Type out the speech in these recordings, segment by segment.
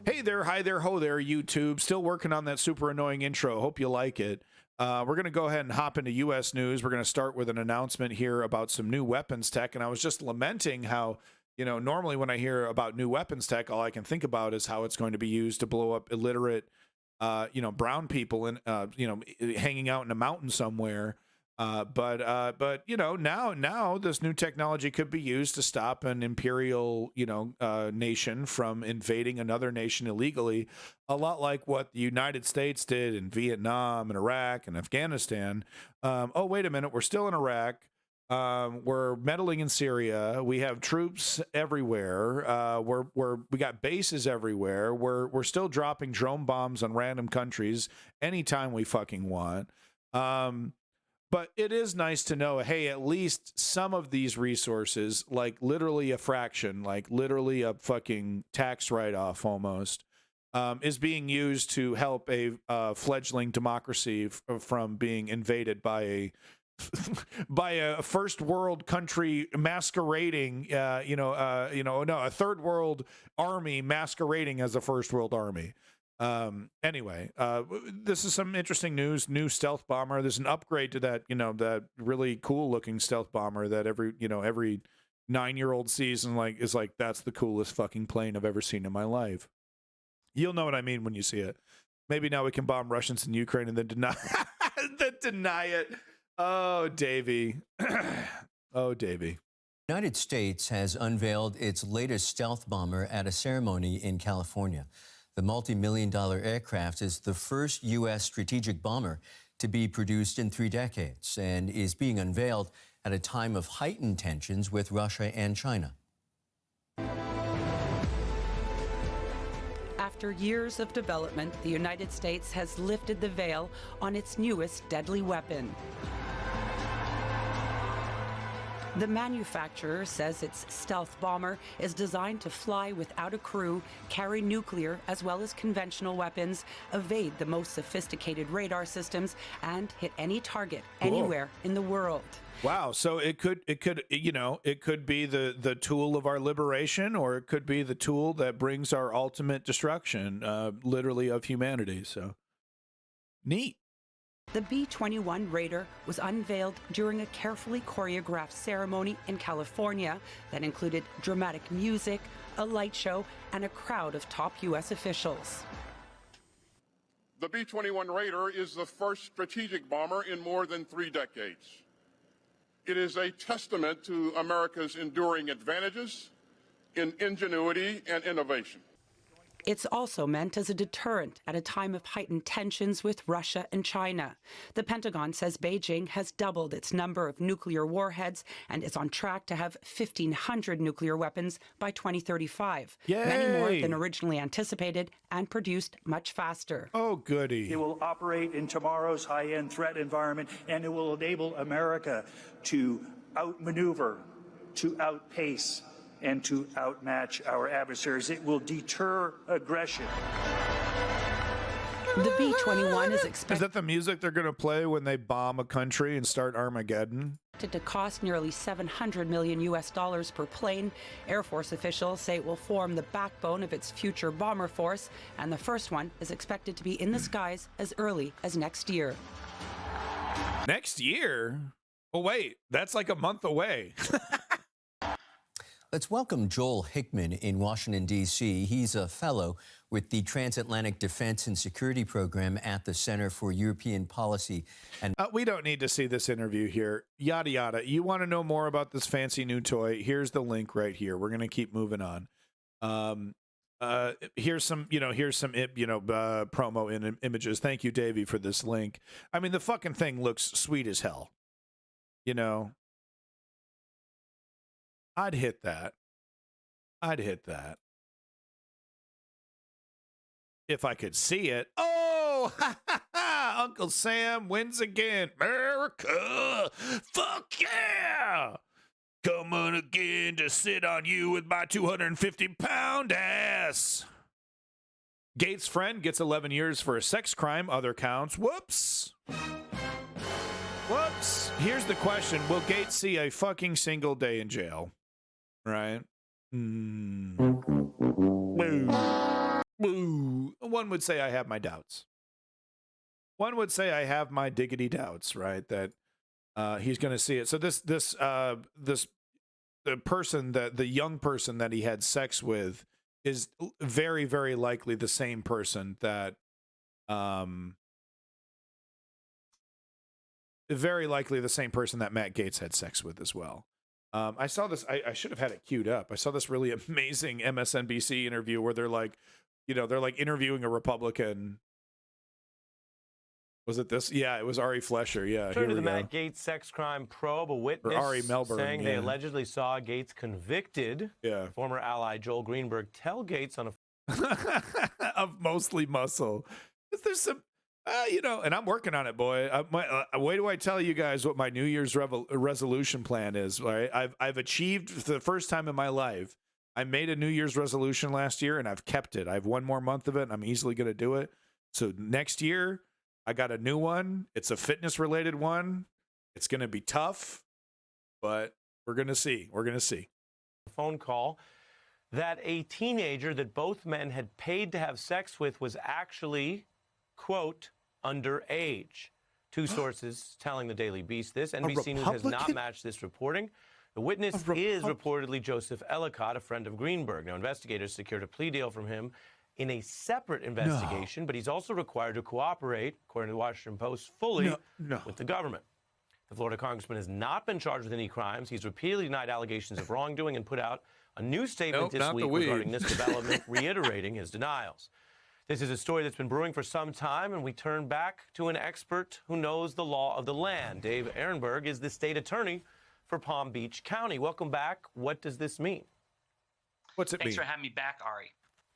Hey there, hi there, ho there, YouTube. Still working on that super annoying intro. Hope you like it. We're going to go ahead and hop into U.S. news. We're going to start with an announcement here about some new weapons tech. And I was just lamenting how, normally when I hear about new weapons tech, all I can think about is how it's going to be used to blow up illiterate, brown people and, hanging out in a mountain somewhere. But now this new technology could be used to stop an imperial, nation from invading another nation illegally, a lot like what the United States did in Vietnam and Iraq and Afghanistan. Oh, wait a minute, we're still in Iraq. We're meddling in Syria. We have troops everywhere. We got bases everywhere. We're still dropping drone bombs on random countries anytime we fucking want. But it is nice to know, hey, at least some of these resources, like literally a fraction, like literally a fucking tax write-off almost, is being used to help a fledgling democracy from being invaded by a by a first world country masquerading, a third world army masquerading as a first world army. Anyway, this is some interesting news. New stealth bomber. There's an upgrade to that, that really cool looking stealth bomber that every 9-year-old sees and is like, that's the coolest fucking plane I've ever seen in my life. You'll know what I mean when you see it. Maybe now we can bomb Russians in Ukraine and then deny it. Oh, Davey. Oh, Davey. The United States has unveiled its latest stealth bomber at a ceremony in California. The multi-million-dollar aircraft is the first U.S. strategic bomber to be produced in 3 decades and is being unveiled at a time of heightened tensions with Russia and China. After years of development, the United States has lifted the veil on its newest deadly weapon. The manufacturer says its stealth bomber is designed to fly without a crew, carry nuclear as well as conventional weapons, evade the most sophisticated radar systems, and hit any target anywhere in the world. Wow, so it could be the tool of our liberation, or it could be the tool that brings our ultimate destruction, literally of humanity. So neat. The B-21 Raider was unveiled during a carefully choreographed ceremony in California that included dramatic music, a light show, and a crowd of top U.S. officials. The B-21 Raider is the first strategic bomber in more than 3 decades. It is a testament to America's enduring advantages in ingenuity and innovation. It's also meant as a deterrent at a time of heightened tensions with Russia and China. The Pentagon says Beijing has doubled its number of nuclear warheads and is on track to have 1,500 nuclear weapons by 2035. Yay! Many more than originally anticipated and produced much faster. Oh, goody. It will operate in tomorrow's high-end threat environment, and it will enable America to outmaneuver, to outpace, and to outmatch our adversaries. It will deter aggression. The B-21 is expected Is that the music they're going to play when they bomb a country and start Armageddon? to cost nearly $700 million per plane. Air Force officials say it will form the backbone of its future bomber force, and the first one is expected to be in the skies as early as next year. Next year? Oh, wait, that's like a month away. Let's welcome Joel Hickman in Washington, D.C. He's a fellow with the Transatlantic Defense and Security Program at the Center for European Policy. And we don't need to see this interview here. Yada, yada. You want to know more about this fancy new toy? Here's the link right here. We're going to keep moving on. Here's some promo images. Thank you, Davey, for this link. I mean, the fucking thing looks sweet as hell. I'd hit that. If I could see it. Oh, Uncle Sam wins again. America. Fuck yeah. Coming again to sit on you with my 250-pound ass. Gates' friend gets 11 years for a sex crime. Other counts. Whoops. Here's the question. Will Gates see a fucking single day in jail? Right? Boo. One would say I have my doubts. One would say I have my diggity doubts, right? That he's going to see it. So the person, the young person that he had sex with, is very, very likely the same person that, very likely the same person that Matt Gaetz had sex with as well. I saw this. I should have had it queued up. I saw this really amazing MSNBC interview where they're like, they're like interviewing a Republican. Was it this? Yeah, it was Ari Fleischer. Yeah, Turn here to the we go. Matt Gaetz sex crime probe. A witness Ari Melbourne, saying they yeah. allegedly saw Gaetz convicted. Yeah. Former ally Joel Greenberg tell Gaetz on a Of mostly muscle. There's some, and I'm working on it, boy. Wait do I tell you guys what my New Year's resolution plan is. Right? I've achieved for the first time in my life. I made a New Year's resolution last year, and I've kept it. I have one more month of it, and I'm easily going to do it. So next year, I got a new one. It's a fitness-related one. It's going to be tough, but we're going to see. We're going to see. phone call that a teenager that both men had paid to have sex with was actually, quote, underage. Two sources telling the Daily Beast this. NBC News has not Republican? matched this reporting. The witness is reportedly Joseph Ellicott, a friend of Greenberg. Now, investigators secured a plea deal from him in a separate investigation, but he's also required to cooperate, according to the Washington Post, fully with the government. The Florida congressman has not been charged with any crimes. He's repeatedly denied allegations of wrongdoing and put out a new statement this week regarding this development, reiterating his denials. This is a story that's been brewing for some time, and we turn back to an expert who knows the law of the land. Dave Ehrenberg is the state attorney for Palm Beach County. Welcome back. What does this mean? What's it mean? Thanks for having me back, Ari.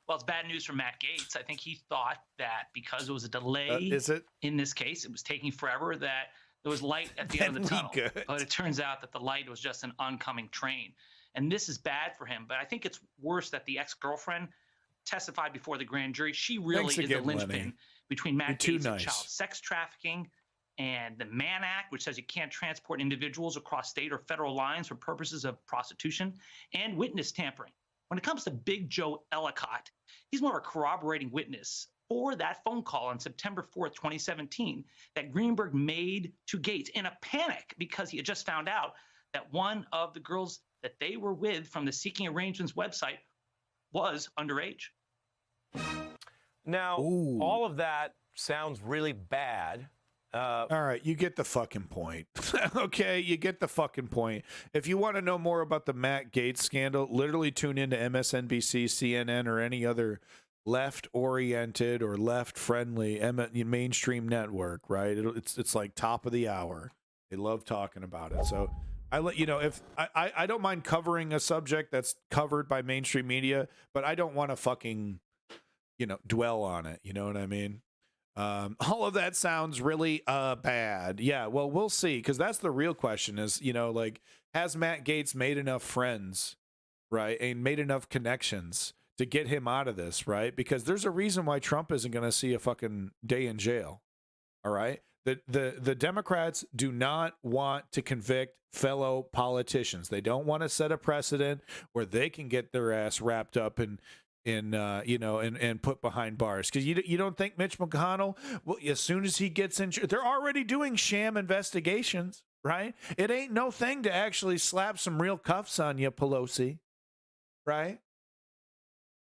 Well, it's bad news for Matt Gaetz. I think he thought that because there was a delay in this case, it was taking forever, that there was light at the end of the tunnel. But it turns out that the light was just an oncoming train. And this is bad for him. But I think it's worse that the ex-girlfriend testified before the grand jury. She really is the linchpin between Matt Gaetz and child sex trafficking and the Mann Act, which says you can't transport individuals across state or federal lines for purposes of prostitution, and witness tampering. When it comes to Big Joe Ellicott, he's more of a corroborating witness for that phone call on September 4th, 2017, that Greenberg made to Gaetz in a panic because he had just found out that one of the girls that they were with from the Seeking Arrangements website was underage. Now, all of that sounds really bad. All right, you get the fucking point. Okay, you get the fucking point. If you want to know more about the Matt Gaetz scandal, literally tune into MSNBC, CNN, or any other left-oriented or left-friendly mainstream network, right? It's like top of the hour. They love talking about it. So I let you know, if I don't mind covering a subject that's covered by mainstream media, but I don't want to fucking, dwell on it. You know what I mean? All of that sounds really bad. Yeah, well, we'll see, because that's the real question is, has Matt Gaetz made enough friends, right, and made enough connections to get him out of this, right? Because there's a reason why Trump isn't going to see a fucking day in jail, all right? The Democrats do not want to convict fellow politicians. They don't want to set a precedent where they can get their ass wrapped up and put behind bars. Because you don't think Mitch McConnell, well, as soon as he gets in, they're already doing sham investigations, right? It ain't no thing to actually slap some real cuffs on you, Pelosi, right?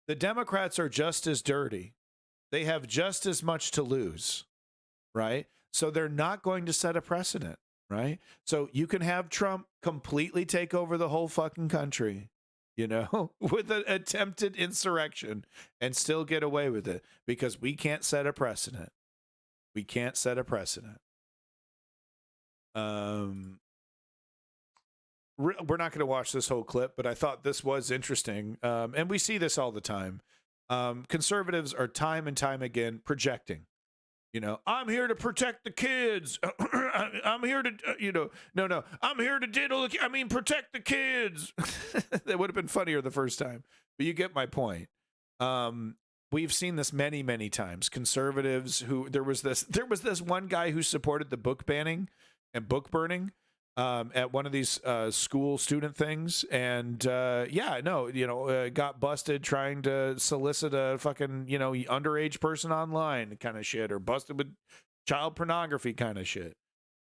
The Democrats are just as dirty. They have just as much to lose, right? So they're not going to set a precedent, right? So you can have Trump completely take over the whole fucking country, with an attempted insurrection and still get away with it because we can't set a precedent. We can't set a precedent. We're not going to watch this whole clip, but I thought this was interesting. And we see this all the time. Conservatives are time and time again projecting. I'm here to protect the kids. I'm here to, no, I'm here to diddle. Protect the kids. That would have been funnier the first time, but you get my point. We've seen this many, many times. Conservatives there was this one guy who supported the book banning and book burning. at one of these school student things, and got busted trying to solicit a fucking underage person online kind of shit, or busted with child pornography kind of shit.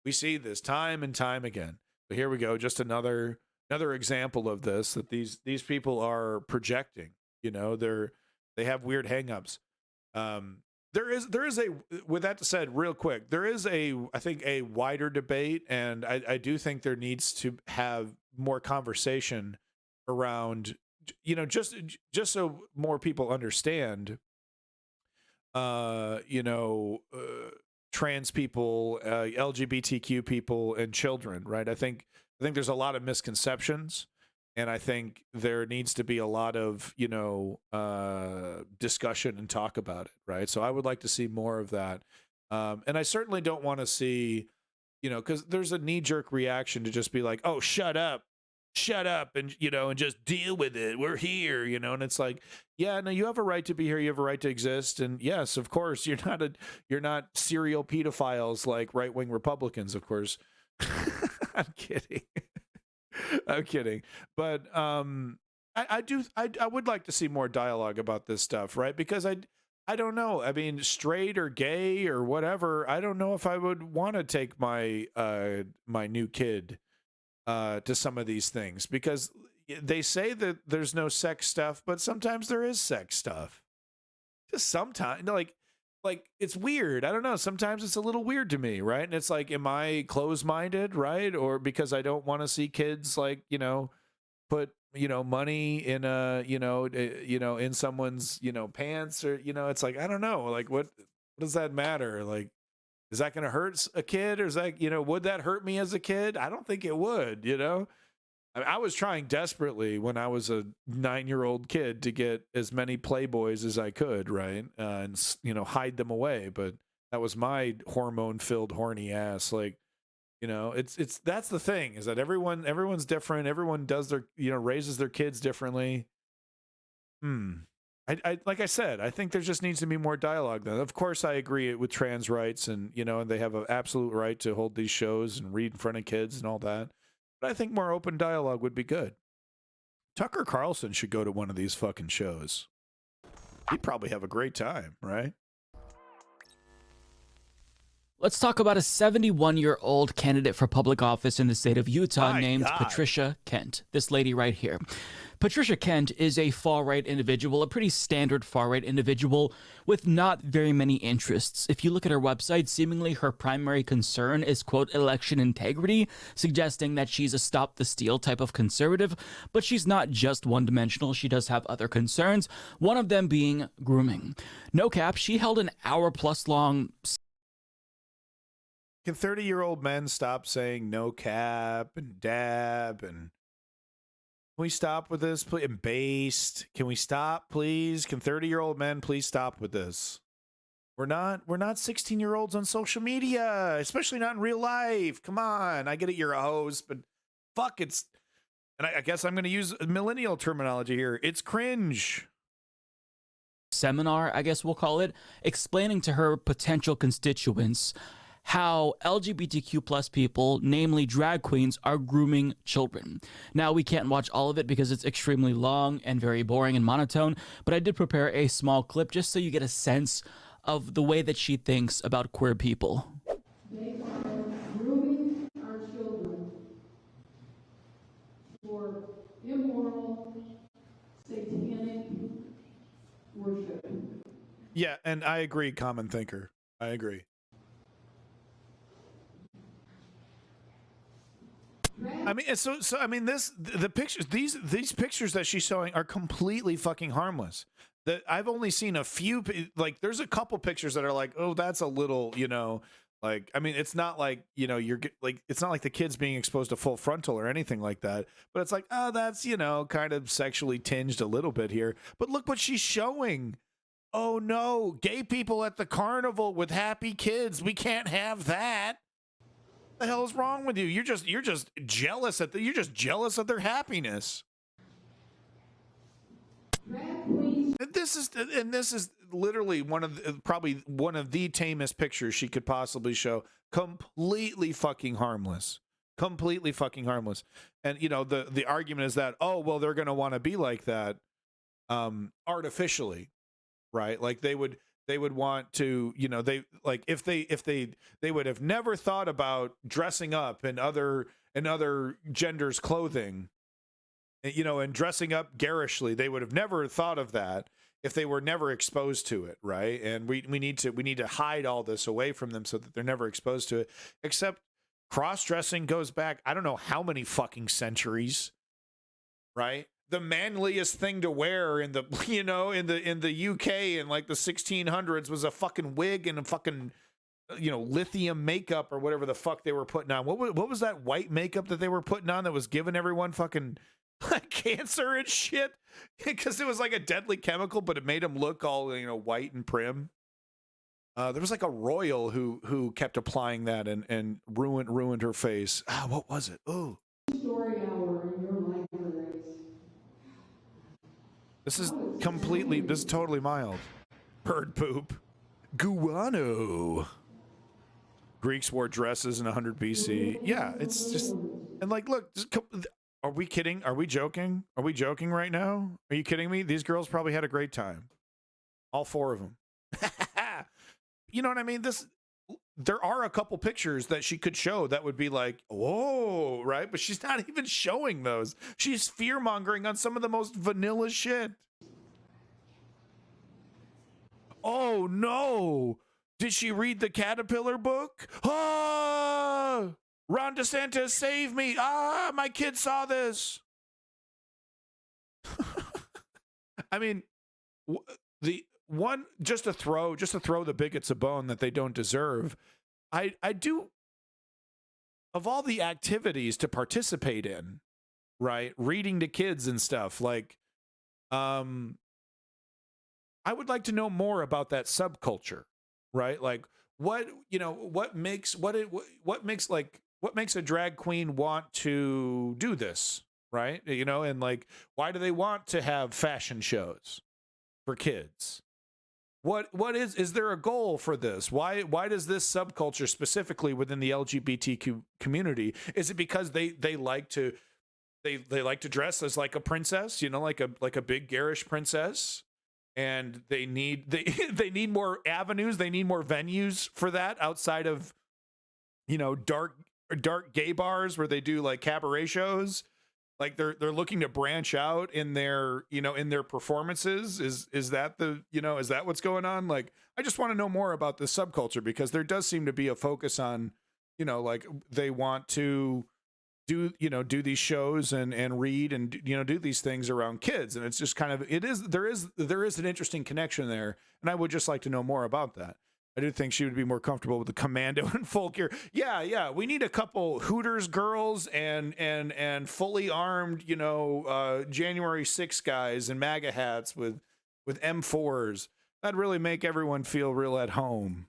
We see this time and time again. But here we go, just another example of this, that these people are projecting. They have weird hangups. There is a, with that said, real quick, there is I think a wider debate, and I do think there needs to have more conversation around, just so more people understand, trans people, LGBTQ people, and children, right? I think there's a lot of misconceptions, and I think there needs to be a lot of, discussion and talk about it, right? So I would like to see more of that. And I certainly don't want to see, because there's a knee-jerk reaction to just be like, oh, shut up, and, and just deal with it. We're here, and it's like, yeah, no, you have a right to be here. You have a right to exist. And yes, of course, you're not serial pedophiles like right-wing Republicans, of course. I'm kidding. I'm kidding. But I would like to see more dialogue about this stuff, right? Because I don't know. I mean, straight or gay or whatever, I don't know if I would want to take my my new kid to some of these things, because they say that there's no sex stuff, but sometimes there is sex stuff. Just sometimes, like it's weird. I don't know. Sometimes it's a little weird to me, right? And it's like, am I closed-minded, right? Or because I don't want to see kids put money in in someone's pants, or it's like, I don't know. Like, what does that matter? Like, is that going to hurt a kid, or is that would that hurt me as a kid? I don't think it would. I was trying desperately when I was a 9-year-old kid to get as many Playboys as I could, right? And hide them away. But that was my hormone-filled horny ass. Like, it's that's the thing, is that everyone's different. Everyone does their raises their kids differently. I like I said, I think there just needs to be more dialogue. Then, of course, I agree with trans rights, and and they have an absolute right to hold these shows and read in front of kids and all that. But I think more open dialogue would be good. Tucker Carlson should go to one of these fucking shows. He'd probably have a great time, right? Let's talk about a 71-year-old candidate for public office in the state of Utah named Patricia Kent. This lady right here. Patricia Kent is a far-right individual, a pretty standard far-right individual with not very many interests. If you look at her website, seemingly her primary concern is, quote, election integrity, suggesting that she's a stop-the-steal type of conservative. But she's not just one-dimensional. She does have other concerns, one of them being grooming. No cap, she held an hour-plus long... Can 30-year-old men stop saying no cap and dab, and can we stop with this, please? And based. Can we stop, please? Can 30-year-old men please stop with this? We're not 16-year-olds on social media, especially not in real life. Come on. I get it, you're a host, but fuck, and I guess I'm going to use millennial terminology here. It's cringe. Seminar, I guess we'll call it, explaining to her potential constituents how LGBTQ plus people, namely drag queens, are grooming children. Now, we can't watch all of it because it's extremely long and very boring and monotone, but I did prepare a small clip just so you get a sense of the way that she thinks about queer people. They are grooming our children for immoral, satanic worship. Yeah, and I agree, common thinker. I agree. I mean, so I mean, the pictures, these pictures that she's showing are completely fucking harmless. That I've only seen a few, like there's a couple pictures that are like, oh, that's a little, like, I mean, it's not like, you're like, it's not like the kid's being exposed to full frontal or anything like that, but it's like, oh, that's, kind of sexually tinged a little bit here. But look what she's showing. Oh no, gay people at the carnival with happy kids. We can't have that. What the hell is wrong with you? You're just jealous you're just jealous of their happiness. And this is literally probably one of the tamest pictures she could possibly show. Completely fucking harmless. completely fucking harmless. And you know, the argument is that, oh well, they're going to want to be like that artificially, right? Like they would want to, you know, they like if they would have never thought about dressing up in other genders' clothing, you know, and dressing up garishly. They would have never thought of that if they were never exposed to it, right? And we need to hide all this away from them so that they're never exposed to it. Except cross-dressing goes back, I don't know how many fucking centuries, right? The manliest thing to wear in the, you know, in the UK in like the 1600s was a fucking wig and a fucking, you know, lithium makeup or whatever the fuck they were putting on. What was that white makeup that they were putting on that was giving everyone fucking cancer and shit? Because it was like a deadly chemical, but it made them look all, you know, white and prim. There was like a royal who kept applying that and ruined her face. What was it? Oh. Story hour in your libraries. This is totally mild. Bird poop. Guano. Greeks wore dresses in 100 BC. Yeah, it's just, and like, look, are we kidding? Are we joking? Are we joking right now? Are you kidding me? These girls probably had a great time. All 4 of them. You know what I mean? There are a couple pictures that she could show that would be like, whoa, right? But she's not even showing those. She's fear-mongering on some of the most vanilla shit. Oh, no. Did she read the Caterpillar book? Ah! Ron DeSantis, save me. Ah, my kid saw this. I mean, just to throw the bigots a bone that they don't deserve. I do, of all the activities to participate in, right? Reading to kids and stuff, like, I would like to know more about that subculture, right? Like what makes a drag queen want to do this, right? You know, and like, why do they want to have fashion shows for kids? What is there a goal for this? Why does this subculture specifically within the LGBTQ community? Is it because they like to dress as like a princess, you know, like a big garish princess, and they need more avenues, they need more venues for that outside of, you know, dark gay bars where they do like cabaret shows? Like they're looking to branch out in their, you know, in their performances. Is that is that what's going on? Like, I just want to know more about the subculture, because there does seem to be a focus on, you know, like they want to do these shows and read and, you know, do these things around kids. And it's just kind of, there is an interesting connection there. And I would just like to know more about that. I do think she would be more comfortable with the commando and full gear. Yeah. We need a couple Hooters girls and fully armed, you know, January 6 guys in MAGA hats with M4s. That'd really make everyone feel real at home.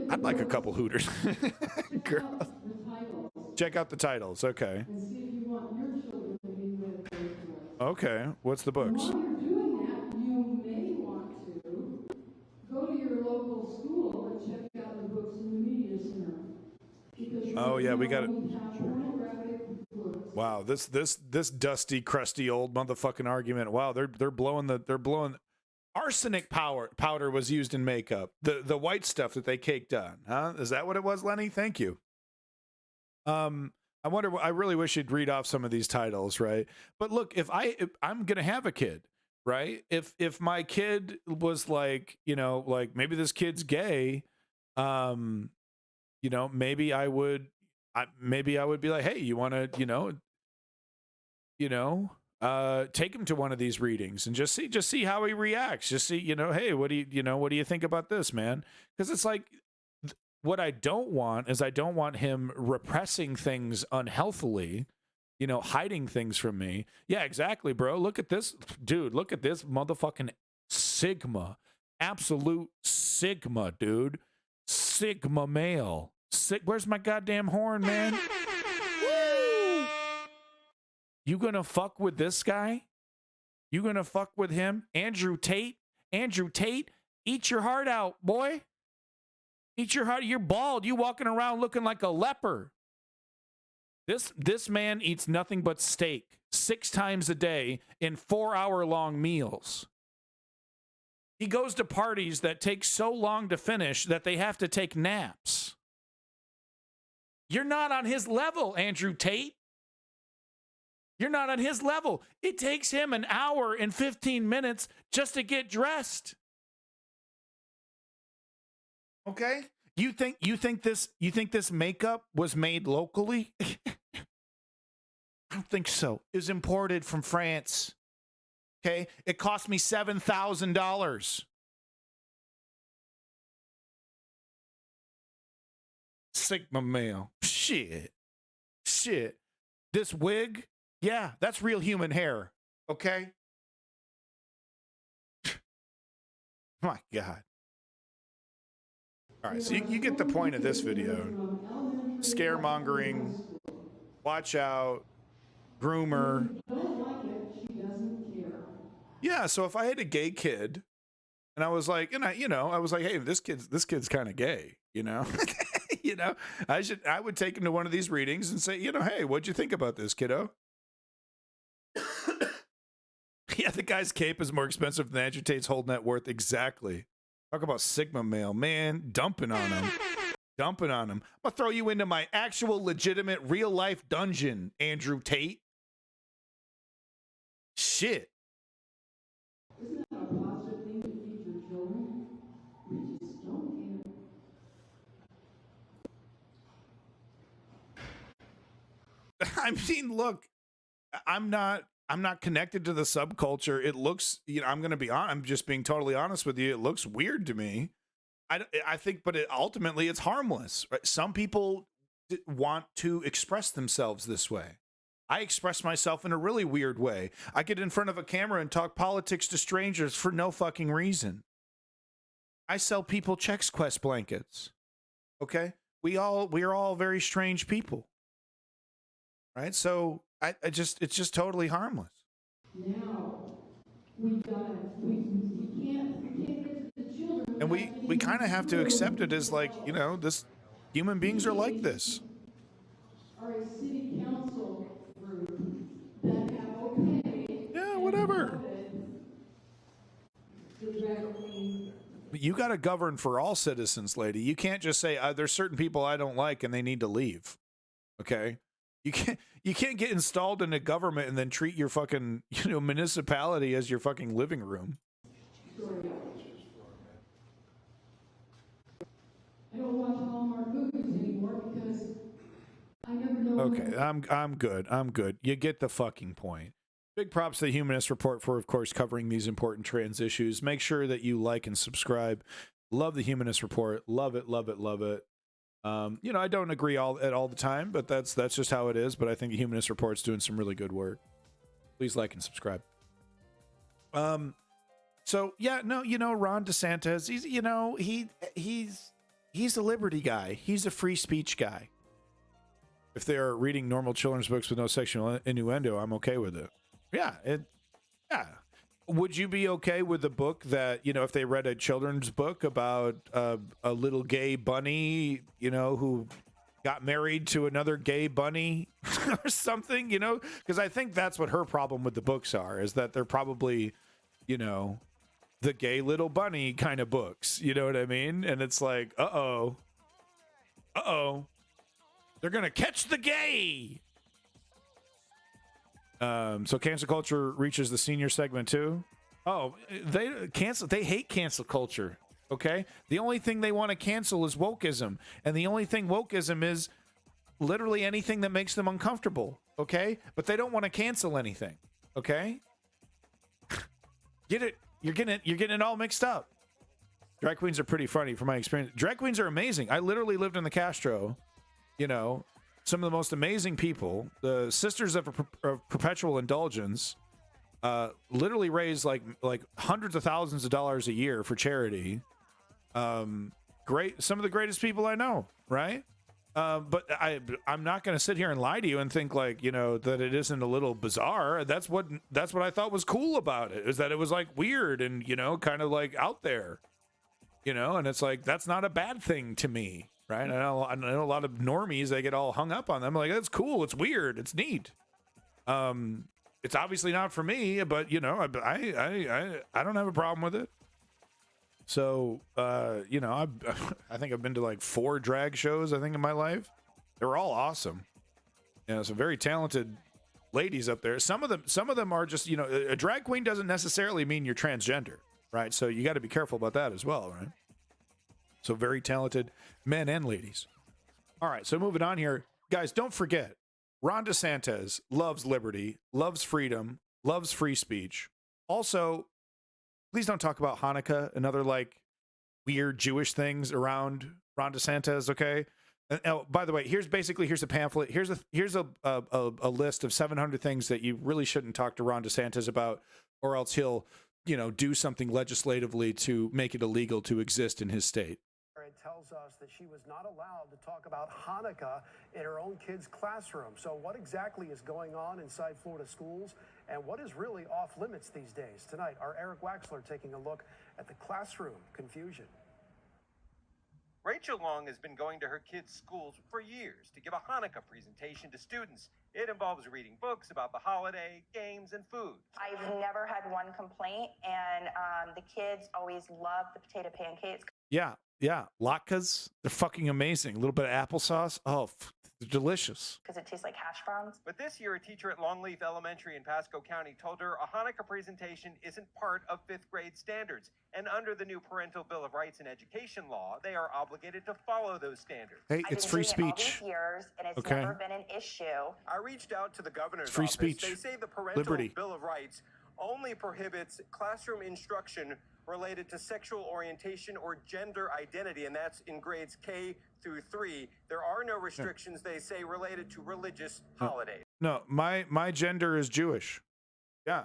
I'd like a couple Hooters. Girls. Check out the titles. Okay. And see if you want your children to be with those girls. Okay. What's the books? While you're doing that, you may want to go to your local school and check out the books in the media center. Oh yeah, we got it. Wow, this dusty, crusty old motherfucking argument. Wow, they're blowing arsenic powder was used in makeup. The white stuff that they caked on, huh? Is that what it was, Lenny? Thank you. I really wish you'd read off some of these titles, right? But look, if I'm gonna have a kid, right? If my kid was like, you know, like maybe this kid's gay, you know, maybe I would be like, hey, you want to, take him to one of these readings and just see how he reacts. Just see, you know, hey, what do you think about this, man? Because it's like, what I don't want is I don't want him repressing things unhealthily, you know, hiding things from me. Yeah, exactly, bro. Look at this, dude. Look at this motherfucking Sigma. Absolute Sigma, dude. Sigma male. Where's my goddamn horn, man? Woo! You gonna fuck with this guy? You gonna fuck with him? Andrew Tate? Andrew Tate, eat your heart out, boy. Eat your heart. You're bald. You walking around looking like a leper. This man eats nothing but steak 6 times a day in 4-hour-long meals. He goes to parties that take so long to finish that they have to take naps. You're not on his level, Andrew Tate. You're not on his level. It takes him an hour and 15 minutes just to get dressed. Okay? You think this makeup was made locally? I don't think so. It was imported from France. Okay? It cost me $7,000. Sigma male. Shit. This wig, yeah, that's real human hair. Okay? My God. All right, so you get the point of this video. Scaremongering, watch out, groomer. Yeah, so if I had a gay kid and I was like, I was like, hey, this kid's kind of gay, you know? I would take him to one of these readings and say, hey, what'd you think about this, kiddo? Yeah, the guy's cape is more expensive than Andrew Tate's whole net worth. Exactly. Talk about Sigma male, man. Dumping on him. I'm gonna throw you into my actual legitimate real life dungeon, Andrew Tate. Shit. Isn't that a positive thing to feed your children? We just don't care. I mean, look, I'm not connected to the subculture. It looks, I'm just being totally honest with you. It looks weird to me. I think, but ultimately it's harmless, right? Some people want to express themselves this way. I express myself in a really weird way. I get in front of a camera and talk politics to strangers for no fucking reason. I sell people Chex Quest blankets. Okay? We are all very strange people. Right? So it's just totally harmless. Now we can't get to the children. And we kind of have to accept it as like, this human beings are like this. Are a city council group that have okayed. Yeah, whatever. But you got to govern for all citizens, lady. You can't just say there's certain people I don't like and they need to leave. Okay? You can't get installed in a government and then treat your fucking, municipality as your fucking living room. I don't watch Hallmark movies anymore because I never know. Okay, I'm good. You get the fucking point. Big props to the Humanist Report for, of course, covering these important trans issues. Make sure that you like and subscribe. Love the Humanist Report. Love it, love it, love it. I don't agree all the time, but that's just how it is. But I think the Humanist Report's doing some really good work. Please like and subscribe. So yeah, no, Ron DeSantis, he's a liberty guy. He's a free speech guy. If they're reading normal children's books with no sexual innuendo, I'm okay with it. Yeah. Would you be okay with the book that, if they read a children's book about a little gay bunny, who got married to another gay bunny or something, because I think that's what her problem with the books is that they're probably, the gay little bunny kind of books. You know what I mean? And it's like, uh-oh, they're going to catch the gay. So cancel culture reaches the senior segment too. Oh, they hate cancel culture. Okay. The only thing they want to cancel is wokeism. And the only thing wokeism is literally anything that makes them uncomfortable. Okay. But they don't want to cancel anything. Okay. Get it? You're getting it all mixed up. Drag queens are pretty funny from my experience. Drag queens are amazing. I literally lived in the Castro, some of the most amazing people. The Sisters of Perpetual Indulgence literally raise like hundreds of thousands of dollars a year for charity. Great, some of the greatest people I know, right? But I'm not going to sit here and lie to you and think like, that it isn't a little bizarre. That's what I thought was cool about it, is that it was like weird and, kind of like out there, and it's like, that's not a bad thing to me, right? I know a lot of normies, they get all hung up on them. Like, that's cool. It's weird. It's neat. It's obviously not for me, but you know, I don't have a problem with it. So, you know, I think I've been to like 4 drag shows, I think, in my life. They were all awesome. You know, some very talented ladies up there. Some of them are just, you know, a drag queen doesn't necessarily mean you're transgender, right? So you got to be careful about that as well, right? So very talented men and ladies. All right, so moving on here. Guys, don't forget, Ron DeSantis loves liberty, loves freedom, loves free speech. Also, please don't talk about Hanukkah and other like weird Jewish things around Ron DeSantis, okay? And, oh, by the way, here's a pamphlet. Here's a list of 700 things that you really shouldn't talk to Ron DeSantis about, or else he'll, you know, do something legislatively to make it illegal to exist in his state. It tells us that she was not allowed to talk about Hanukkah in her own kid's classroom. So what exactly is going on inside Florida schools, and what is really off limits these days? Tonight, our Eric Waxler taking a look at the classroom confusion. Rachel Long has been going to her kids' schools for years to give a Hanukkah presentation to students. It involves reading books about the holiday, games, and food. I've never had one complaint, and the kids always love the potato pancakes. Yeah. Latkes, they're fucking amazing. A little bit of applesauce. Oh, they're delicious. Because it tastes like hash browns. But this year, a teacher at Longleaf Elementary in Pasco County told her a Hanukkah presentation isn't part of 5th grade standards. And under the new Parental Bill of Rights and Education law, they are obligated to follow those standards. Hey, it's free speech. All these years, and it's never been an issue. I reached out to the governor's free office. Speech. They say the Parental Liberty. Bill of Rights only prohibits classroom instruction related to sexual orientation or gender identity, and that's in grades K through 3. There are no restrictions, they say, related to religious holidays. No, my gender is Jewish. Yeah.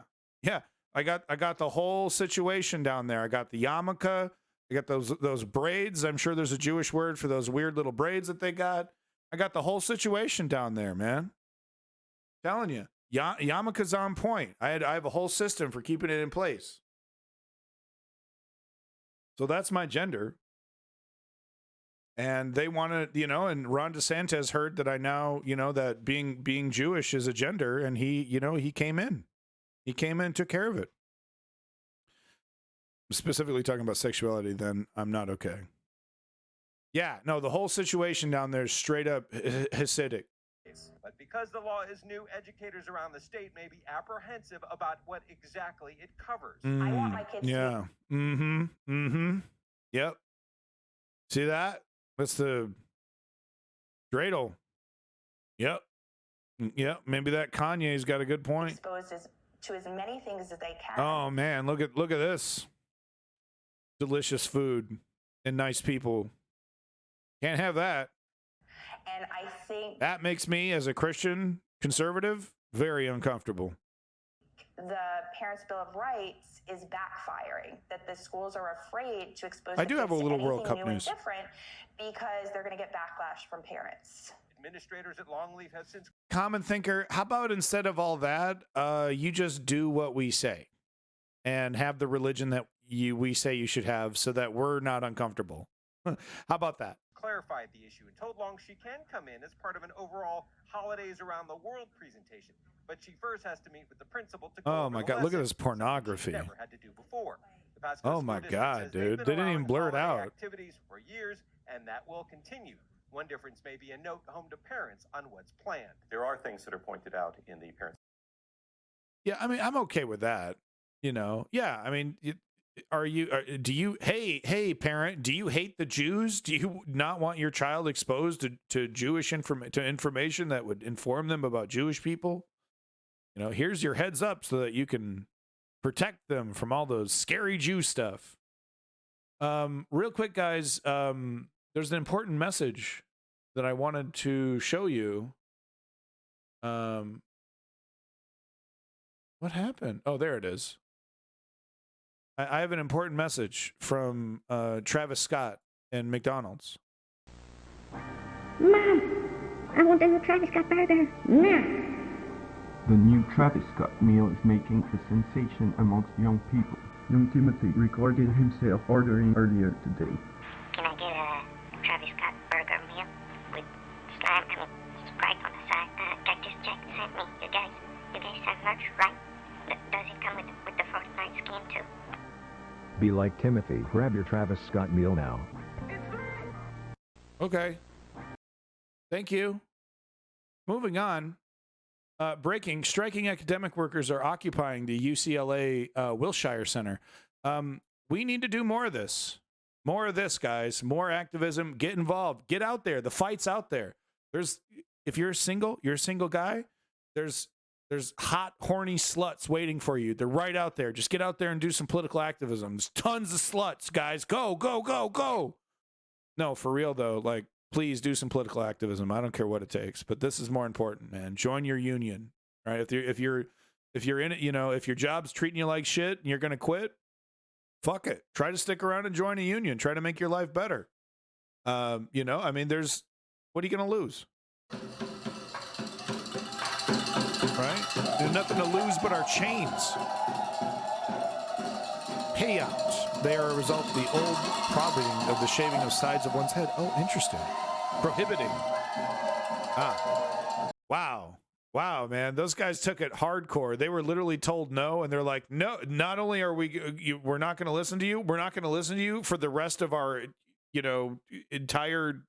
I got the whole situation down there. I got the yarmulke. I got those braids. I'm sure there's a Jewish word for those weird little braids that they got. I got the whole situation down there, man. Telling you, yarmulke's on point. I have a whole system for keeping it in place. So that's my gender. And they want to, you know, and Ron DeSantis heard that I now, you know, that being Jewish is a gender, and he, you know, he came in. He came in and took care of it. Specifically talking about sexuality, then I'm not okay. Yeah, no, the whole situation down there is straight up Hasidic. But because the law is new, educators around the state may be apprehensive about what exactly it covers. I want my kids to Yep. See that? That's the dreidel. Yep. Maybe that Kanye's got a good point. Exposed to as many things as they can. Oh man, look at this. Delicious food and nice people. Can't have that. And I think that makes me, as a Christian conservative, very uncomfortable. The Parents' Bill of Rights is backfiring, that the schools are afraid to expose I do have a little anything World Cup new news. and different because they're going to get backlash from parents. Administrators at Longleaf have since... Common thinker, how about instead of all that, you just do what we say and have the religion that we say you should have so that we're not uncomfortable. How about that? Clarified the issue and told Long she can come in as part of an overall Holidays Around the World presentation, but she first has to meet with the principal to go Oh over my the God, look at lesson, this pornography. something she never had to do before. The Pasco Oh School my District God, says they've dude. been They didn't around even blur it holiday out. activities for years, and that will continue. One difference may be a note home to parents on what's planned. There are things that are pointed out in the parents. Yeah, I mean, I'm okay with that. You know, yeah, I mean, do you, hey, parent, do you hate the Jews? Do you not want your child exposed to Jewish information that would inform them about Jewish people? You know, here's your heads up so that you can protect them from all those scary Jew stuff. Real quick, guys, there's an important message that I wanted to show you. What happened? Oh, there it is. I have an important message from Travis Scott and McDonald's. Mom, I want a new Travis Scott burger now. The new Travis Scott meal is making a sensation amongst young people. Young Timothy recorded himself ordering earlier today. Can I get a Travis Scott burger be like Timothy. Grab your Travis Scott meal now. Okay. Thank you. Moving on. Breaking. Striking academic workers are occupying the UCLA Wilshire Center. We need to do more of this. More of this, guys. More activism. Get involved. Get out there. The fight's out there. If you're a single guy, there's hot, horny sluts waiting for you. They're right out there. Just get out there and do some political activism. There's tons of sluts, guys. Go, go, go, go. No, for real though, like, please do some political activism. I don't care what it takes, but this is more important, man. Join your union, right? If you're in it, if your job's treating you like shit and you're gonna quit, fuck it. Try to stick around and join a union. Try to make your life better. I mean, what are you gonna lose? Right? There's nothing to lose but our chains. Payouts. They are a result of the old prohibiting of the shaving of sides of one's head. Oh, interesting. Prohibiting. Wow. Wow, man. Those guys took it hardcore. They were literally told no, and they're like, no, not only are we're not going to listen to you, we're not going to listen to you for the rest of our, entire,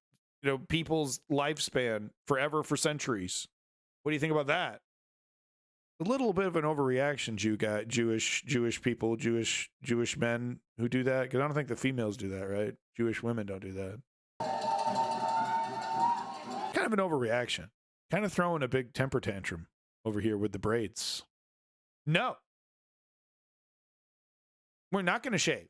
people's lifespan, forever, for centuries. What do you think about that? A little bit of an overreaction, Jewish people, Jewish men who do that, because I don't think the females do that, right? Jewish women don't do that. Kind of an overreaction. Kind of throwing a big temper tantrum over here with the braids. No. We're not going to shave.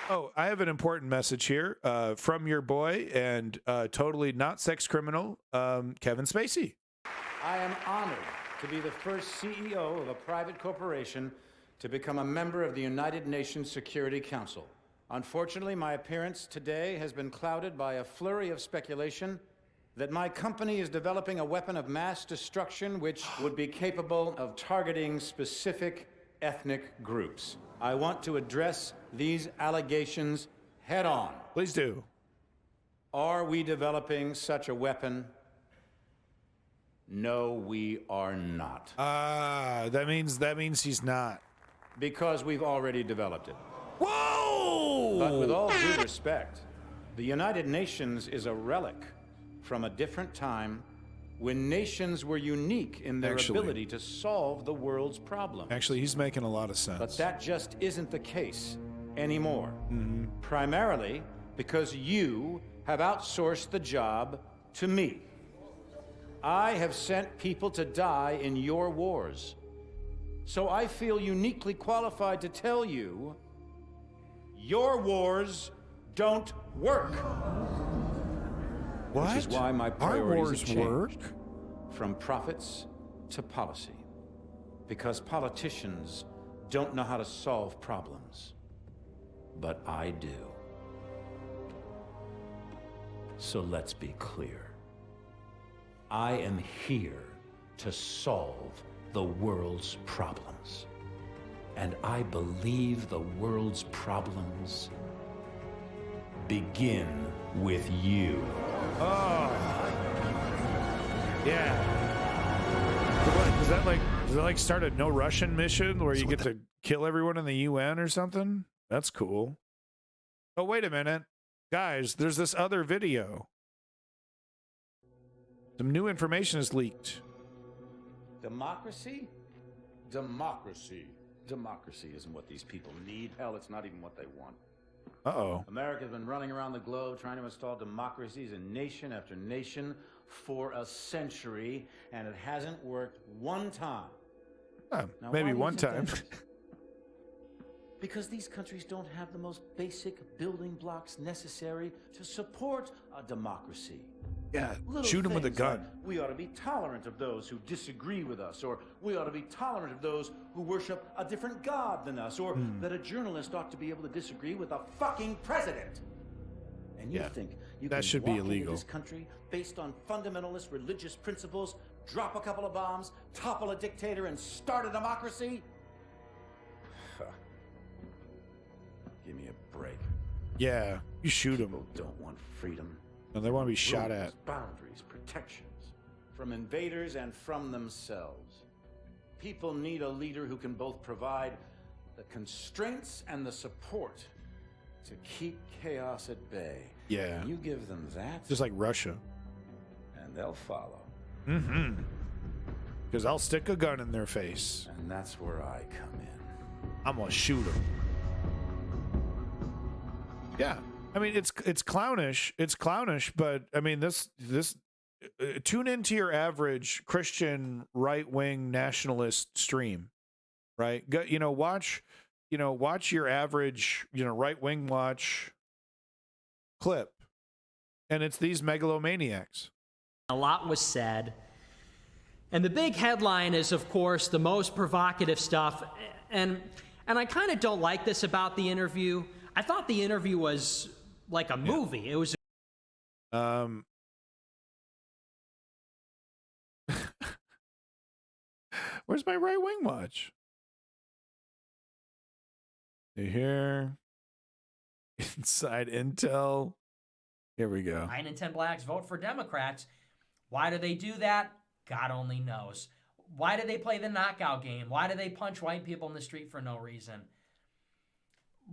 Oh, I have an important message here from your boy and totally not sex criminal, Kevin Spacey. I am honored to be the first CEO of a private corporation to become a member of the United Nations Security Council. Unfortunately, my appearance today has been clouded by a flurry of speculation that my company is developing a weapon of mass destruction which would be capable of targeting specific ethnic groups. I want to address these allegations head on. Please do. Are we developing such a weapon? No, we are not. That means he's not. Because we've already developed it. Whoa! But with all due respect, the United Nations is a relic from a different time when nations were unique in their ability to solve the world's problems. Actually, he's making a lot of sense. But that just isn't the case anymore. Mm-hmm. Primarily because you have outsourced the job to me. I have sent people to die in your wars. So I feel uniquely qualified to tell you, your wars don't work. What? Which is why my priorities Our wars have changed work? From profits to policy. Because politicians don't know how to solve problems. But I do. So let's be clear. I am here to solve the world's problems. And I believe the world's problems begin with you. Oh. Yeah. Does that like start a no Russian mission where you get to kill everyone in the UN or something? That's cool. Oh, wait a minute. Guys, there's this other video. Some new information is leaked. Democracy? Democracy. Democracy isn't what these people need. Hell, it's not even what they want. Uh-oh. America's been running around the globe trying to install democracies in nation after nation for a century, and it hasn't worked one time. Now, Maybe why one isn't time. that? Because these countries don't have the most basic building blocks necessary to support a democracy. Yeah, Little shoot him with a things gun. like, we ought to be tolerant of those who disagree with us, or we ought to be tolerant of those who worship a different god than us, or that a journalist ought to be able to disagree with a fucking president. And you think you that can should walk be illegal. into this country based on fundamentalist religious principles, drop a couple of bombs, topple a dictator, and start a democracy? Give me a break. Yeah, you shoot him. People don't want freedom. No, they want to be shot Rules, at. Boundaries, protections from invaders and from themselves. People need a leader who can both provide the constraints and the support to keep chaos at bay. Yeah. You give them that, just like Russia, and they'll follow. Mm-hmm. Because I'll stick a gun in their face. And that's where I come in. I'm gonna shoot them. Yeah. I mean, it's clownish. It's clownish, but I mean, this tune into your average Christian right-wing nationalist stream, right? Go, watch your average, right-wing watch clip, and it's these megalomaniacs. A lot was said, and the big headline is, of course, the most provocative stuff, and I kind of don't like this about the interview. I thought the interview was like a movie. Yeah. It was. Where's my right wing watch? You hear? Inside Intel. Here we go. 9 in 10 blacks vote for Democrats. Why do they do that? God only knows. Why do they play the knockout game? Why do they punch white people in the street for no reason?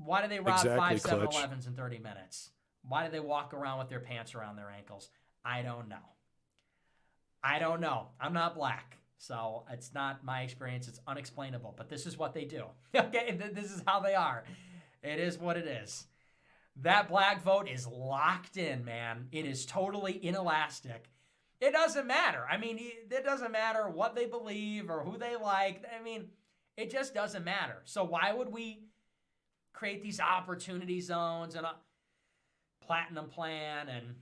Why do they rob 5 7-Elevens in 30 minutes? Why do they walk around with their pants around their ankles? I don't know. I'm not black, so it's not my experience. It's unexplainable, but this is what they do. Okay, this is how they are. It is what it is. That black vote is locked in, man. It is totally inelastic. It doesn't matter. I mean, it doesn't matter what they believe or who they like. I mean, it just doesn't matter. So why would we create these opportunity zones and a platinum plan and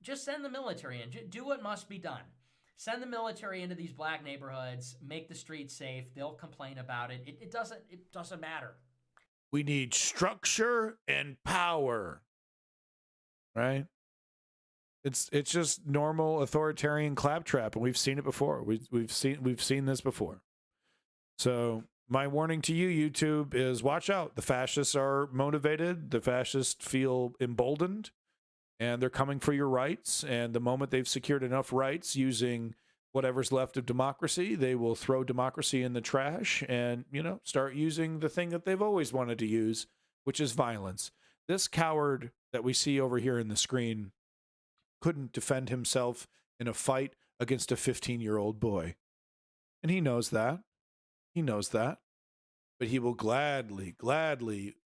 just send the military in? Do what must be done. Send the military into these black neighborhoods, make the streets safe. They'll complain about it. It doesn't matter. We need structure and power, right? It's just normal authoritarian claptrap, and we've seen it before. We've seen this before. So my warning to you, YouTube, is watch out. The fascists are motivated. The fascists feel emboldened, and they're coming for your rights. And the moment they've secured enough rights using whatever's left of democracy, they will throw democracy in the trash and, start using the thing that they've always wanted to use, which is violence. This coward that we see over here in the screen couldn't defend himself in a fight against a 15-year-old boy. And he knows that. He knows that. But he will gladly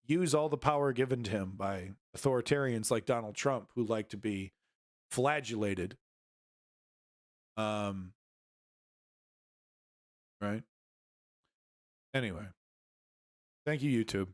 use all the power given to him by authoritarians like Donald Trump, who like to be flagellated. Right? Anyway. Thank you, YouTube.